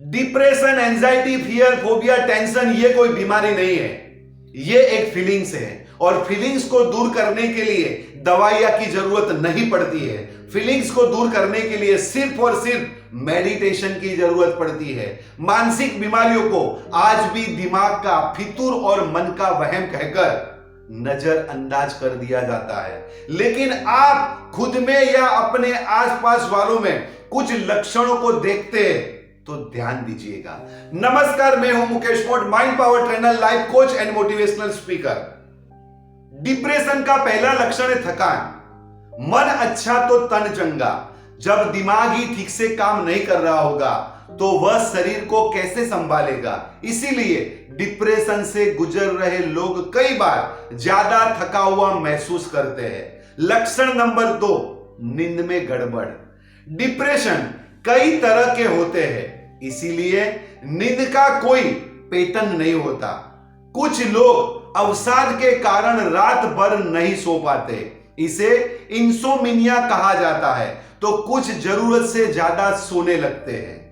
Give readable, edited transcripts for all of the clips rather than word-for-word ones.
Depression, anxiety, fear, phobia, tension ये कोई बीमारी नहीं है, ये एक फीलिंग्स है। और फीलिंग्स को दूर करने के लिए दवाइयां की जरूरत नहीं पड़ती है। फीलिंग्स को दूर करने के लिए सिर्फ और सिर्फ मेडिटेशन की जरूरत पड़ती है। मानसिक बीमारियों को आज भी दिमाग का फितूर और मन का वहम कहकर नजरअंदाज कर दिया जाता है। लेकिन आप खुद में या अपने आसपास वालों में कुछ लक्षणों को देखते हैं तो ध्यान दीजिएगा। नमस्कार, मैं हूं मुकेश मोट, mind power trainer, life coach and motivational speaker. Depression का पहला लक्षण है थकान। मन अच्छा तो तन चंगा। जब दिमाग ही ठीक से काम नहीं कर रहा होगा तो वह शरीर को कैसे संभालेगा। इसीलिए डिप्रेशन से गुजर रहे लोग कई बार ज्यादा थका हुआ महसूस करते हैं। लक्षण नंबर 2, नींद में गड़बड़। डिप्रेशन कई तरह के होते हैं, इसीलिए नींद का कोई पैटर्न नहीं होता। कुछ लोग अवसाद के कारण रात भर नहीं सो पाते, इसे इंसोमिनिया कहा जाता है। तो कुछ जरूरत से ज्यादा सोने लगते हैं।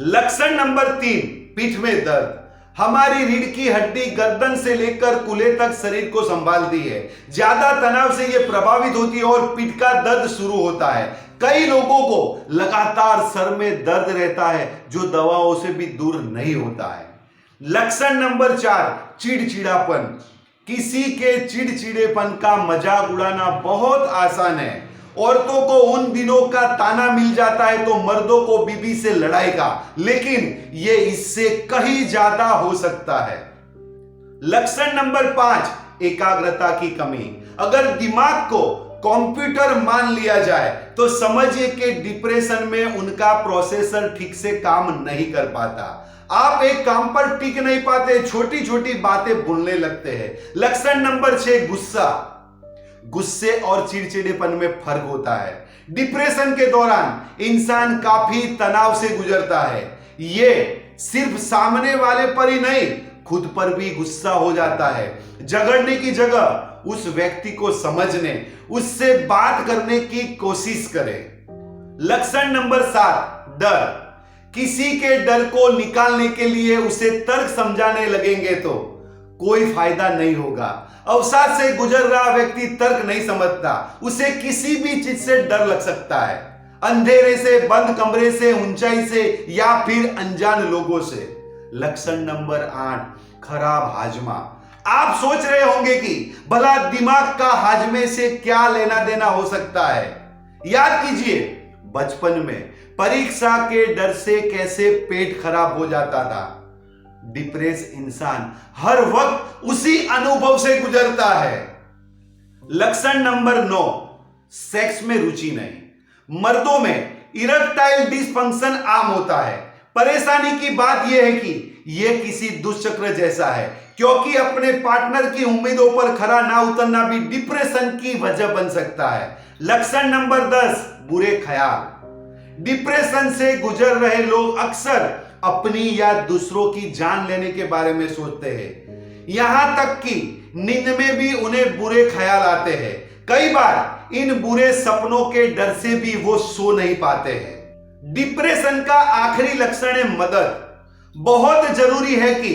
लक्षण नंबर 3, पीठ में दर्द। हमारी रीढ़ की हड्डी गर्दन से लेकर कूल्हे तक शरीर को संभालती है। ज्यादा तनाव से यह प्रभावित होती है और पीठ का दर्द शुरू होता है। कई लोगों को लगातार सर में दर्द रहता है जो दवाओं से भी दूर नहीं होता है। लक्षण नंबर 4, चिड़चिड़ापन। किसी के चिड़चिड़ेपन का मजाक उड़ाना बहुत आसान है। औरतों को उन दिनों का ताना मिल जाता है तो मर्दों को बीबी से लड़ाई का, लेकिन यह इससे कहीं ज्यादा हो सकता है। लक्षण नंबर 5, एकाग्रता की कमी। अगर दिमाग को कंप्यूटर मान लिया जाए तो समझिए कि डिप्रेशन में उनका प्रोसेसर ठीक से काम नहीं कर पाता। आप एक काम पर टिक नहीं पाते, छोटी छोटी बातें भूलने लगते हैं। लक्षण नंबर 6, गुस्सा। गुस्से और चिड़चिड़ेपन में फर्क होता है। डिप्रेशन के दौरान इंसान काफी तनाव से गुजरता है। यह सिर्फ सामने वाले पर ही नहीं, खुद पर भी गुस्सा हो जाता है। झगड़ने की जगह उस व्यक्ति को समझने, उससे बात करने की कोशिश करें। लक्षण नंबर 7, डर। किसी के डर को निकालने के लिए उसे तर्क समझाने लगेंगे तो कोई फायदा नहीं होगा। अवसाद से गुजर रहा व्यक्ति तर्क नहीं समझता, उसे किसी भी चीज से डर लग सकता है। अंधेरे से, बंद कमरे से, ऊंचाई से या फिर अनजान लोगों से। लक्षण नंबर 8, खराब हाजमा। आप सोच रहे होंगे कि भला दिमाग का हाजमे से क्या लेना देना हो सकता है। याद कीजिए, बचपन में परीक्षा के डर से कैसे पेट खराब हो जाता था। डिप्रेस इंसान हर वक्त उसी अनुभव से गुजरता है। लक्षण नंबर 9, सेक्स में रुचि नहीं। मर्दों में इरेक्टाइल डिसफंक्शन आम होता है। परेशानी की बात यह है कि यह किसी दुष्चक्र जैसा है, क्योंकि अपने पार्टनर की उम्मीदों पर खरा ना उतरना भी डिप्रेशन की वजह बन सकता है। लक्षण नंबर 10, बुरे ख्याल। डिप्रेशन से गुजर रहे लोग अक्सर अपनी या दूसरों की जान लेने के बारे में सोचते हैं। यहां तक कि नींद में भी उन्हें बुरे ख्याल आते हैं। कई बार इन बुरे सपनों के डर से भी वो सो नहीं पाते हैं। डिप्रेशन का आखिरी लक्षण है मदद। बहुत जरूरी है कि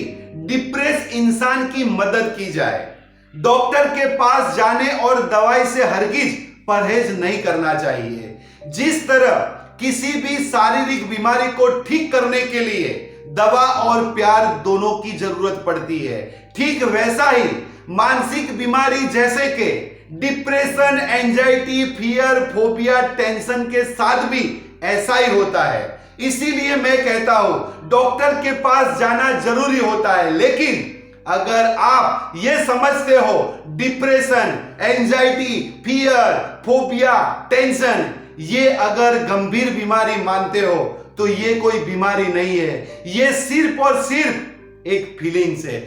डिप्रेस इंसान की मदद की जाए। डॉक्टर के पास जाने और दवाई से हरगिज परहेज नहीं करना चाहिए। जिस तरह किसी भी शारीरिक बीमारी को ठीक करने के लिए दवा और प्यार दोनों की जरूरत पड़ती है, ठीक वैसा ही मानसिक बीमारी जैसे कि depression, anxiety, fear, phobia, tension के साथ भी ऐसा ही होता है। इसीलिए मैं कहता हूं, डॉक्टर के पास जाना जरूरी होता है। लेकिन अगर आप ये समझते हो depression, anxiety, fear, phobia, tension ये अगर गंभीर बीमारी मानते हो तो ये कोई बीमारी नहीं है, ये सिर्फ और सिर्फ एक फीलिंग्स है।